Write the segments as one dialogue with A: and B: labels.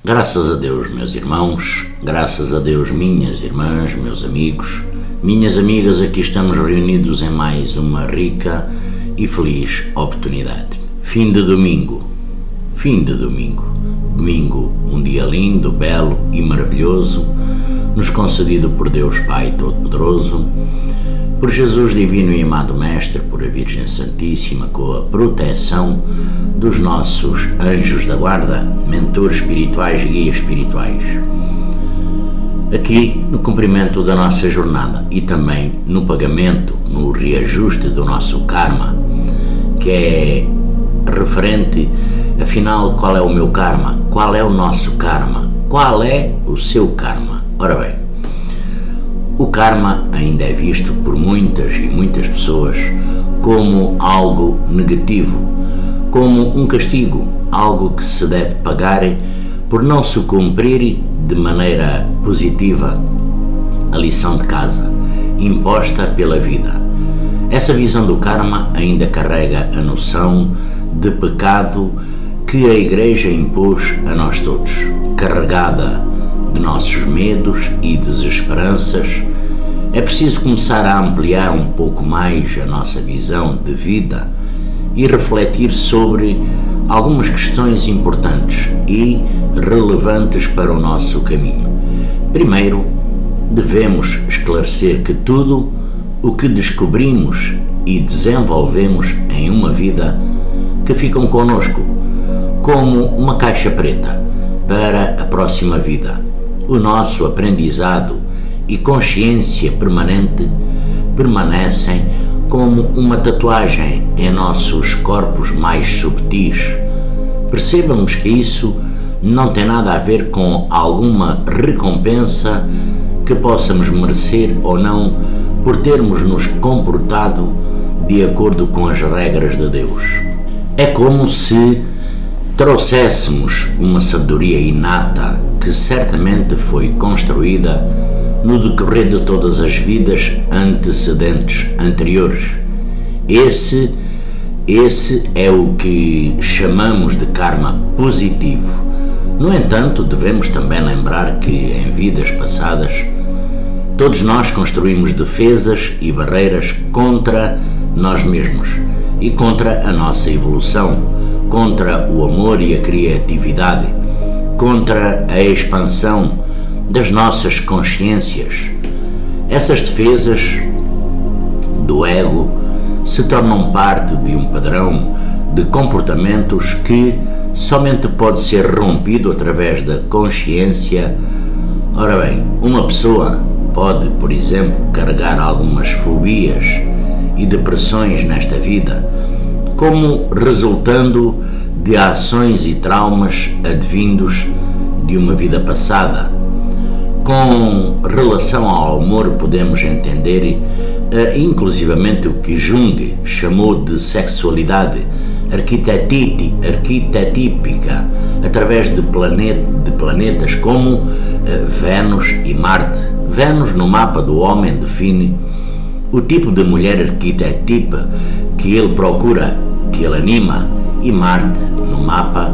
A: Graças a Deus, meus irmãos, graças a Deus, minhas irmãs, meus amigos, minhas amigas, aqui estamos reunidos em mais uma rica e feliz oportunidade. Fim de domingo, domingo, um dia lindo, belo e maravilhoso, nos concedido por Deus Pai Todo-Poderoso, por Jesus Divino e Amado Mestre, por a Virgem Santíssima, com a proteção dos nossos anjos da guarda, mentores espirituais e guias espirituais. Aqui, no cumprimento da nossa jornada e também no pagamento, no reajuste do nosso karma, que é referente, afinal, qual é o meu karma? Qual é o nosso karma? Qual é o seu karma? Ora bem, o karma ainda é visto por muitas e muitas pessoas como algo negativo, como um castigo, algo que se deve pagar por não se cumprir de maneira positiva a lição de casa imposta pela vida. Essa visão do karma ainda carrega a noção de pecado que a Igreja impôs a nós todos, carregada de nossos medos e desesperanças. É preciso começar a ampliar um pouco mais a nossa visão de vida e refletir sobre algumas questões importantes e relevantes para o nosso caminho. Primeiro, devemos esclarecer que tudo o que descobrimos e desenvolvemos em uma vida que ficam connosco como uma caixa preta para a próxima vida. O nosso aprendizado e consciência permanente permanecem como uma tatuagem em nossos corpos mais subtis. Percebamos que isso não tem nada a ver com alguma recompensa que possamos merecer ou não por termos nos comportado de acordo com as regras de Deus. É como se trouxéssemos uma sabedoria inata que certamente foi construída no decorrer de todas as vidas antecedentes anteriores. Esse é o que chamamos de karma positivo. No entanto, devemos também lembrar que em vidas passadas todos nós construímos defesas e barreiras contra nós mesmos e contra a nossa evolução, contra o amor e a criatividade, contra a expansão das nossas consciências. Essas defesas do ego se tornam parte de um padrão de comportamentos que somente pode ser rompido através da consciência. Ora bem, uma pessoa pode, por exemplo, carregar algumas fobias e depressões nesta vida, como resultando de ações e traumas advindos de uma vida passada. Com relação ao amor, podemos entender inclusivamente o que Jung chamou de sexualidade arquetípica, através de planetas como Vênus e Marte. Vênus, no mapa do homem, define o tipo de mulher arquetípica que ele procura, que ele anima, e Marte, no mapa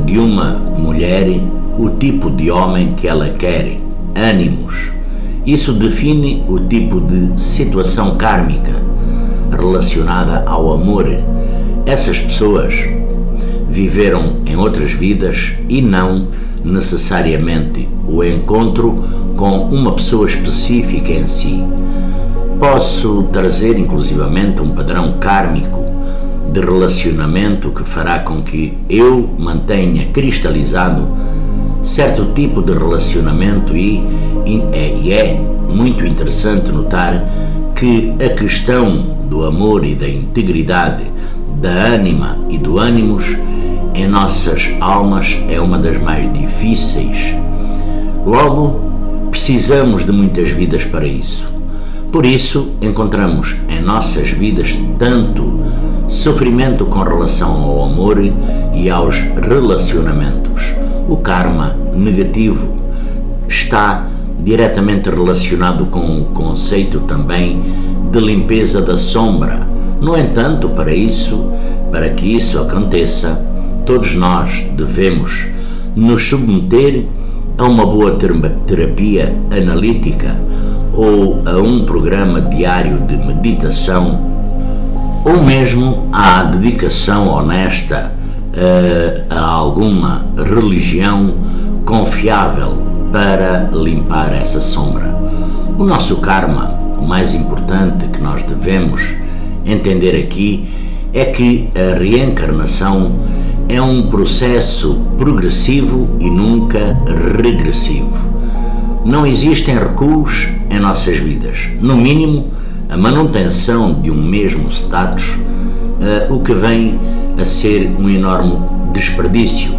A: de uma mulher, o tipo de homem que ela quer, ânimos. Isso define o tipo de situação kármica relacionada ao amor. Essas pessoas viveram em outras vidas e não necessariamente o encontro com uma pessoa específica em si. Posso trazer inclusivamente um padrão kármico de relacionamento que fará com que eu mantenha cristalizado certo tipo de relacionamento e é muito interessante notar que a questão do amor e da integridade, da ânima e do ânimos em nossas almas é uma das mais difíceis. Logo, precisamos de muitas vidas para isso. Por isso, encontramos em nossas vidas tanto sofrimento com relação ao amor e aos relacionamentos. O karma negativo está diretamente relacionado com o conceito também de limpeza da sombra. No entanto, para que isso aconteça, todos nós devemos nos submeter a uma boa terapia analítica ou a um programa diário de meditação, ou mesmo à dedicação honesta a alguma religião confiável para limpar essa sombra. O nosso karma, o mais importante que nós devemos entender aqui é que a reencarnação é um processo progressivo e nunca regressivo. Não existem recuos em nossas vidas. No mínimo, a manutenção de um mesmo status, o que vem a ser um enorme desperdício.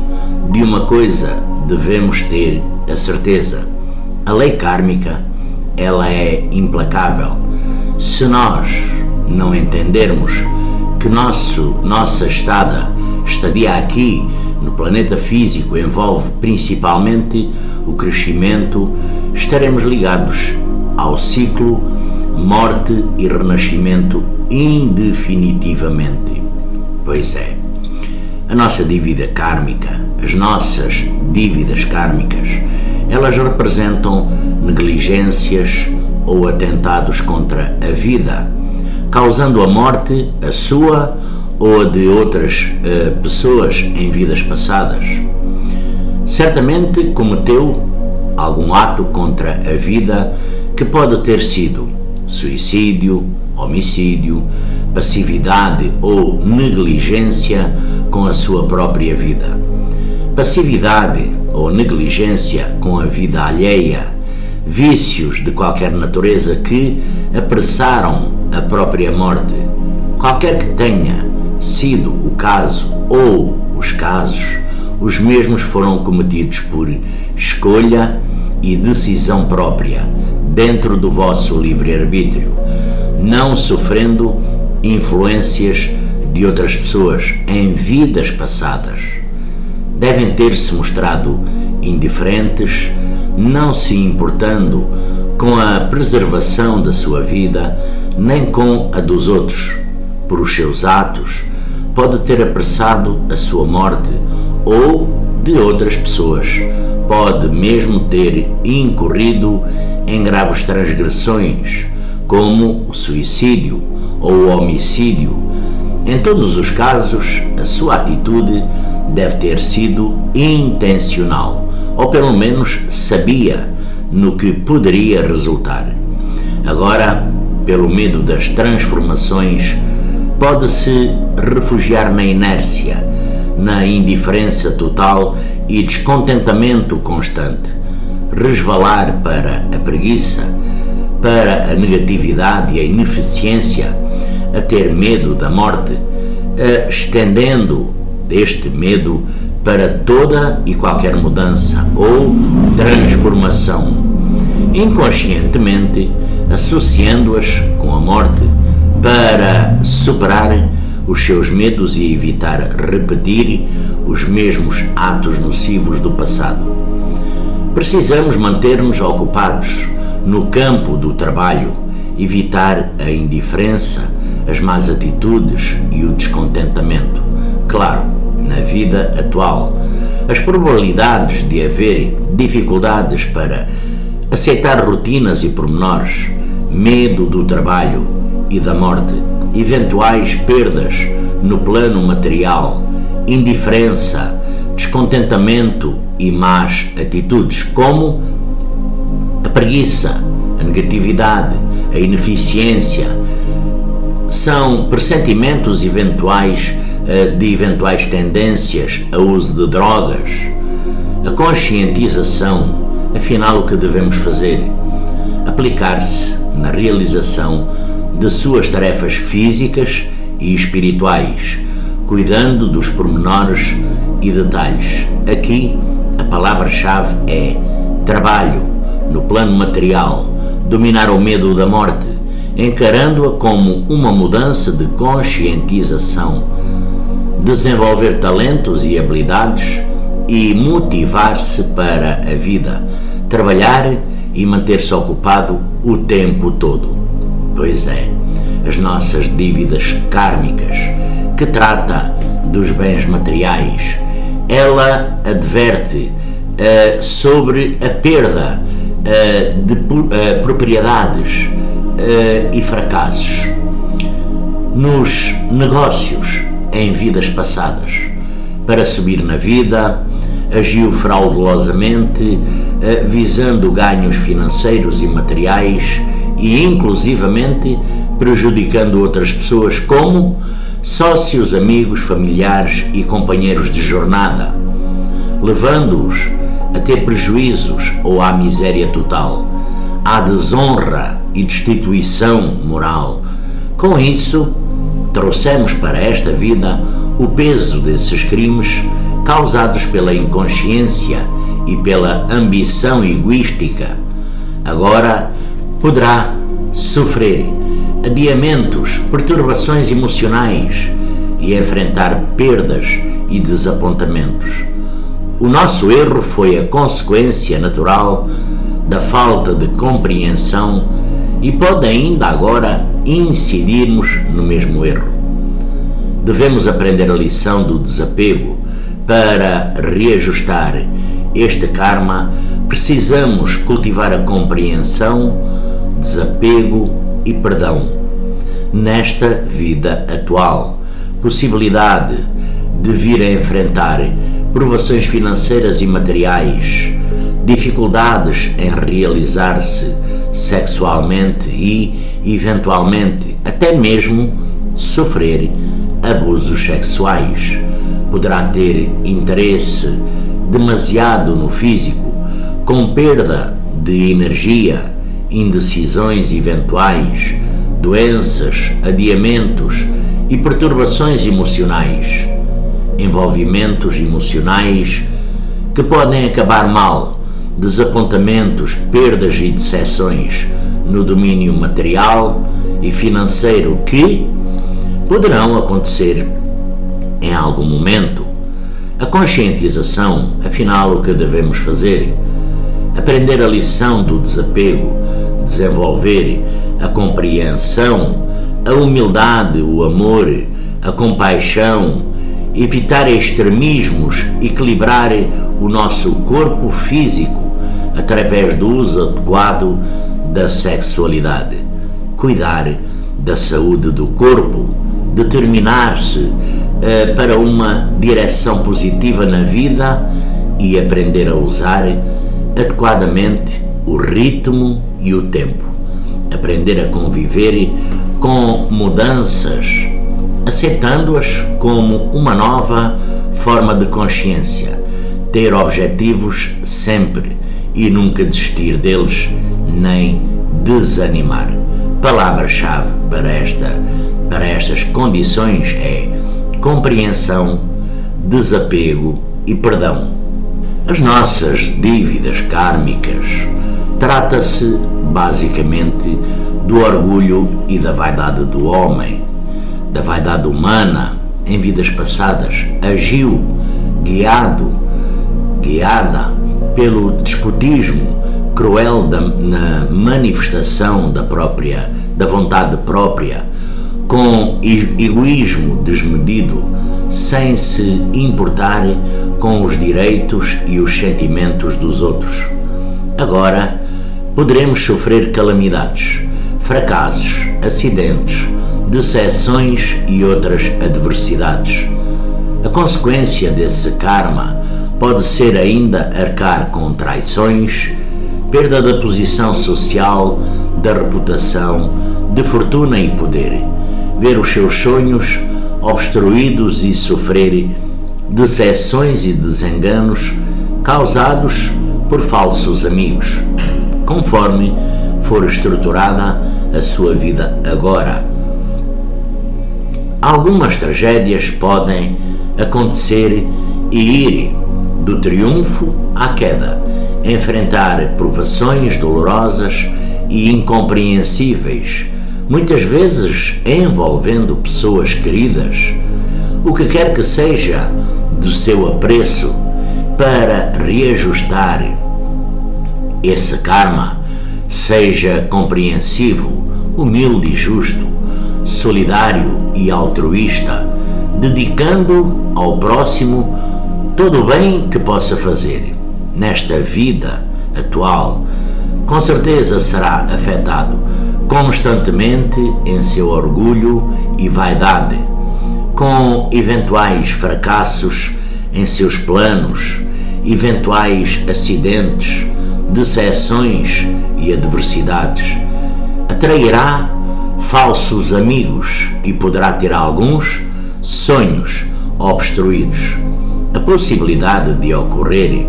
A: De uma coisa devemos ter a certeza: a lei kármica, ela é implacável. Se nós não entendermos que nossa estadia aqui no planeta físico envolve principalmente o crescimento, estaremos ligados ao ciclo morte e renascimento indefinitivamente. Pois é, a nossa dívida kármica, as nossas dívidas kármicas, elas representam negligências ou atentados contra a vida, causando a morte, a sua ou a de outras pessoas em vidas passadas. Certamente cometeu algum ato contra a vida que pode ter sido suicídio, homicídio, passividade ou negligência com a sua própria vida. Passividade ou negligência com a vida alheia, vícios de qualquer natureza que apressaram a própria morte. Qualquer que tenha sido o caso ou os casos, os mesmos foram cometidos por escolha e decisão própria, dentro do vosso livre-arbítrio, não sofrendo influências de outras pessoas em vidas passadas. Devem ter-se mostrado indiferentes, não se importando com a preservação da sua vida, nem com a dos outros. Por os seus atos, pode ter apressado a sua morte ou de outras pessoas. Pode mesmo ter incorrido em graves transgressões, como o suicídio ou o homicídio. Em todos os casos, a sua atitude deve ter sido intencional, ou pelo menos sabia no que poderia resultar. Agora, pelo medo das transformações, pode-se refugiar na inércia, na indiferença total e descontentamento constante, resvalar para a preguiça, para a negatividade e a ineficiência, a ter medo da morte, estendendo este medo para toda e qualquer mudança ou transformação, inconscientemente associando-as com a morte para superar os seus medos e evitar repetir os mesmos atos nocivos do passado. Precisamos manter-nos ocupados no campo do trabalho, evitar a indiferença, as más atitudes e o descontentamento. Claro, na vida atual, as probabilidades de haver dificuldades para aceitar rotinas e pormenores, medo do trabalho e da morte, eventuais perdas no plano material, indiferença, descontentamento e más atitudes, como a preguiça, a negatividade, a ineficiência, são pressentimentos eventuais de eventuais tendências a uso de drogas. A conscientização, afinal, o que devemos fazer? Aplicar-se na realização de suas tarefas físicas e espirituais, cuidando dos pormenores e detalhes. Aqui, a palavra-chave é trabalho no plano material, dominar o medo da morte, encarando-a como uma mudança de conscientização, desenvolver talentos e habilidades e motivar-se para a vida, trabalhar e manter-se ocupado o tempo todo. Pois é, as nossas dívidas kármicas, que trata dos bens materiais, ela adverte sobre a perda de propriedades e fracassos nos negócios em vidas passadas. Para subir na vida, agiu fraudulosamente, visando ganhos financeiros e materiais e inclusivamente prejudicando outras pessoas como sócios, amigos, familiares e companheiros de jornada, levando-os a ter prejuízos ou à miséria total, à desonra e destituição moral. Com isso, trouxemos para esta vida o peso desses crimes causados pela inconsciência e pela ambição egoística. Agora poderá sofrer adiamentos, perturbações emocionais e enfrentar perdas e desapontamentos. O nosso erro foi a consequência natural da falta de compreensão e pode ainda agora incidirmos no mesmo erro. Devemos aprender a lição do desapego. Para reajustar este karma, precisamos cultivar a compreensão, desapego e perdão. Nesta vida atual, possibilidade de vir a enfrentar provações financeiras e materiais, dificuldades em realizar-se sexualmente e, eventualmente, até mesmo sofrer abusos sexuais. Poderá ter interesse demasiado no físico, com perda de energia, indecisões eventuais, doenças, adiamentos e perturbações emocionais, envolvimentos emocionais que podem acabar mal, desapontamentos, perdas e decepções no domínio material e financeiro que poderão acontecer em algum momento. A conscientização, afinal, o que devemos fazer? Aprender a lição do desapego, desenvolver a compreensão, a humildade, o amor, a compaixão, evitar extremismos, equilibrar o nosso corpo físico através do uso adequado da sexualidade, cuidar da saúde do corpo, determinar-se para uma direção positiva na vida e aprender a usar adequadamente o ritmo e o tempo. Aprender a conviver com mudanças, aceitando-as como uma nova forma de consciência. Ter objetivos sempre e nunca desistir deles, nem desanimar. Palavra-chave para estas condições é compreensão, desapego e perdão. As nossas dívidas kármicas trata-se basicamente do orgulho e da vaidade do homem, da vaidade humana. Em vidas passadas agiu guiada pelo despotismo cruel na manifestação da vontade própria, com egoísmo desmedido, sem se importar com os direitos e os sentimentos dos outros. Agora poderemos sofrer calamidades, fracassos, acidentes, decepções e outras adversidades. A consequência desse karma pode ser ainda arcar com traições, perda da posição social, da reputação, de fortuna e poder, ver os seus sonhos obstruídos e sofrer decepções e desenganos causados por falsos amigos, conforme for estruturada a sua vida agora. Algumas tragédias podem acontecer e ir do triunfo à queda, enfrentar provações dolorosas e incompreensíveis, muitas vezes envolvendo pessoas queridas. O que quer que seja do seu apreço, para reajustar esse karma, seja compreensivo, humilde e justo, solidário e altruísta, dedicando ao próximo todo o bem que possa fazer nesta vida atual, com certeza será afetado constantemente em seu orgulho e vaidade, com eventuais fracassos em seus planos, eventuais acidentes, decepções e adversidades. Atrairá falsos amigos e poderá ter alguns sonhos obstruídos. A possibilidade de ocorrer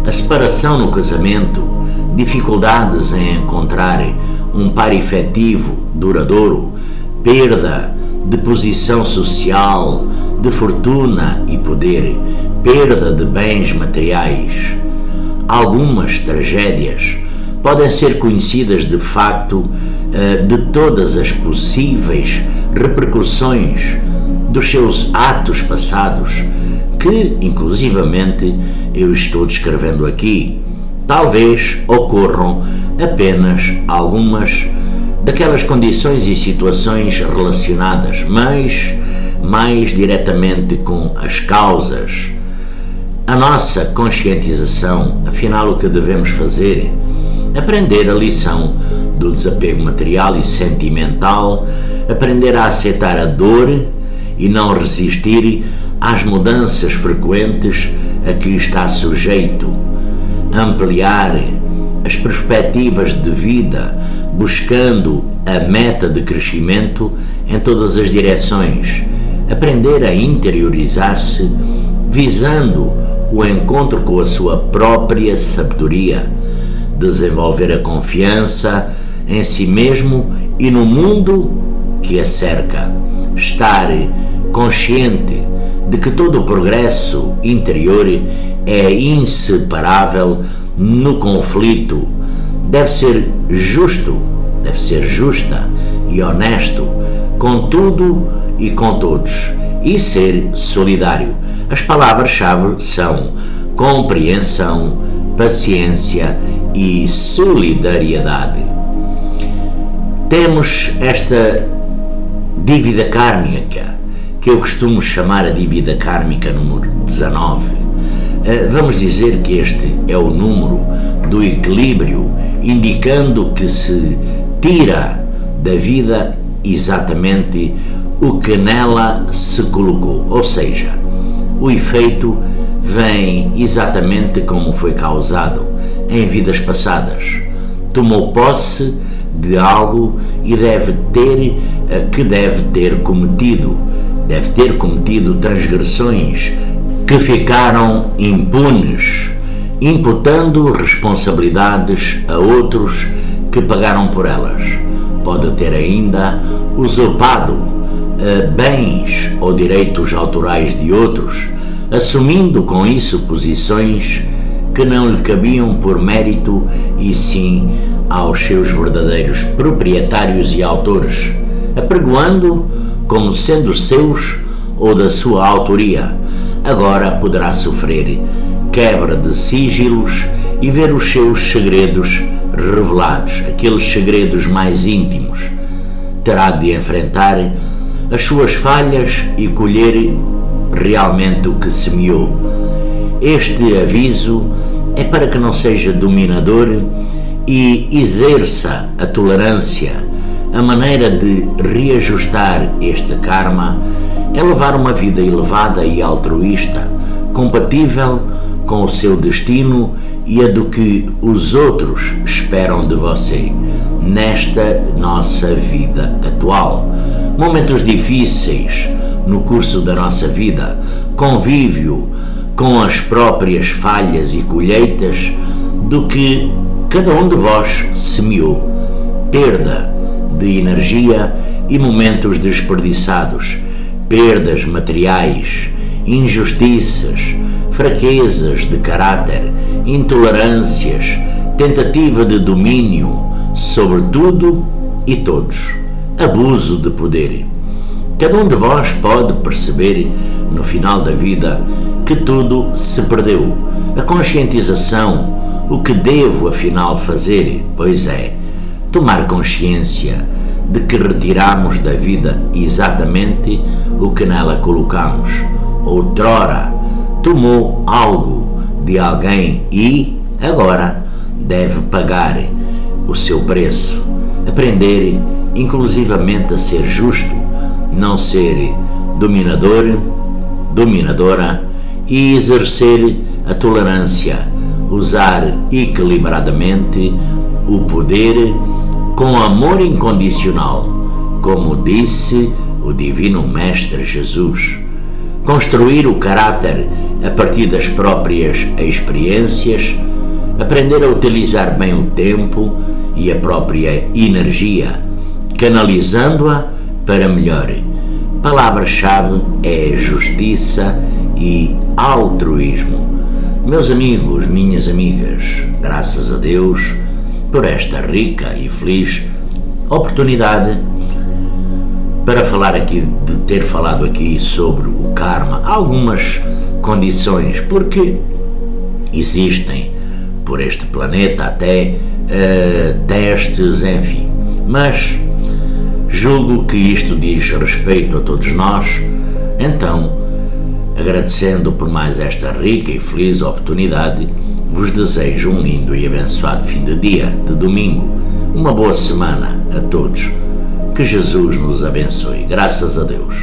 A: a separação no casamento, dificuldades em encontrar um par efetivo, duradouro, perda de posição social, de fortuna e poder, perda de bens materiais. Algumas tragédias podem ser conhecidas de facto de todas as possíveis repercussões dos seus atos passados, que inclusivamente eu estou descrevendo aqui. Talvez ocorram apenas algumas daquelas condições e situações relacionadas, mas mais diretamente com as causas. A nossa conscientização, afinal, o que devemos fazer? Aprender a lição do desapego material e sentimental, aprender a aceitar a dor e não resistir às mudanças frequentes a que está sujeito, ampliar as perspectivas de vida, buscando a meta de crescimento em todas as direções, aprender a interiorizar-se, visando o encontro com a sua própria sabedoria, desenvolver a confiança em si mesmo e no mundo que a cerca, estar consciente de que todo o progresso interior é inseparável no conflito, deve ser justo, deve ser justa e honesto com tudo e com todos, e ser solidário. As palavras-chave são compreensão, paciência e solidariedade. Temos esta dívida kármica, que eu costumo chamar a dívida kármica número 19. Vamos dizer que este é o número do equilíbrio, indicando que se tira da vida exatamente o que nela se colocou, ou seja, o efeito vem exatamente como foi causado em vidas passadas. Tomou posse de algo e deve ter cometido transgressões que ficaram impunes, imputando responsabilidades a outros que pagaram por elas. Pode ter ainda usurpado bens ou direitos autorais de outros, assumindo com isso posições que não lhe cabiam por mérito e sim aos seus verdadeiros proprietários e autores, apregoando como sendo seus ou da sua autoria. Agora poderá sofrer quebra de sigilos e ver os seus segredos revelados, aqueles segredos mais íntimos. Terá de enfrentar as suas falhas e colher realmente o que semeou. Este aviso é para que não seja dominador e exerça a tolerância. A maneira de reajustar este karma é levar uma vida elevada e altruísta, compatível com o seu destino e a do que os outros esperam de você nesta nossa vida atual. Momentos difíceis no curso da nossa vida, convívio com as próprias falhas e colheitas do que cada um de vós semeou, perda de energia e momentos desperdiçados, perdas materiais, injustiças, fraquezas de caráter, intolerâncias, tentativa de domínio sobre tudo e todos, abuso de poder. Cada um de vós pode perceber no final da vida que tudo se perdeu. A conscientização, o que devo afinal fazer? Pois é, tomar consciência de que retiramos da vida exatamente o que nela colocamos. Outrora, tomou algo de alguém e agora deve pagar o seu preço. Aprender, inclusivamente, a ser justo, não ser dominador, dominadora, e exercer a tolerância, usar equilibradamente o poder com amor incondicional, como disse o Divino Mestre Jesus. Construir o caráter a partir das próprias experiências, aprender a utilizar bem o tempo e a própria energia, canalizando-a para melhor. Palavra-chave é justiça e altruísmo. Meus amigos, minhas amigas, graças a Deus por esta rica e feliz oportunidade para falar aqui, de ter falado aqui sobre o karma, algumas condições, porque existem por este planeta até testes, enfim, mas julgo que isto diz respeito a todos nós. Então, agradecendo por mais esta rica e feliz oportunidade, vos desejo um lindo e abençoado fim de dia, de domingo, uma boa semana a todos. Que Jesus nos abençoe. Graças a Deus.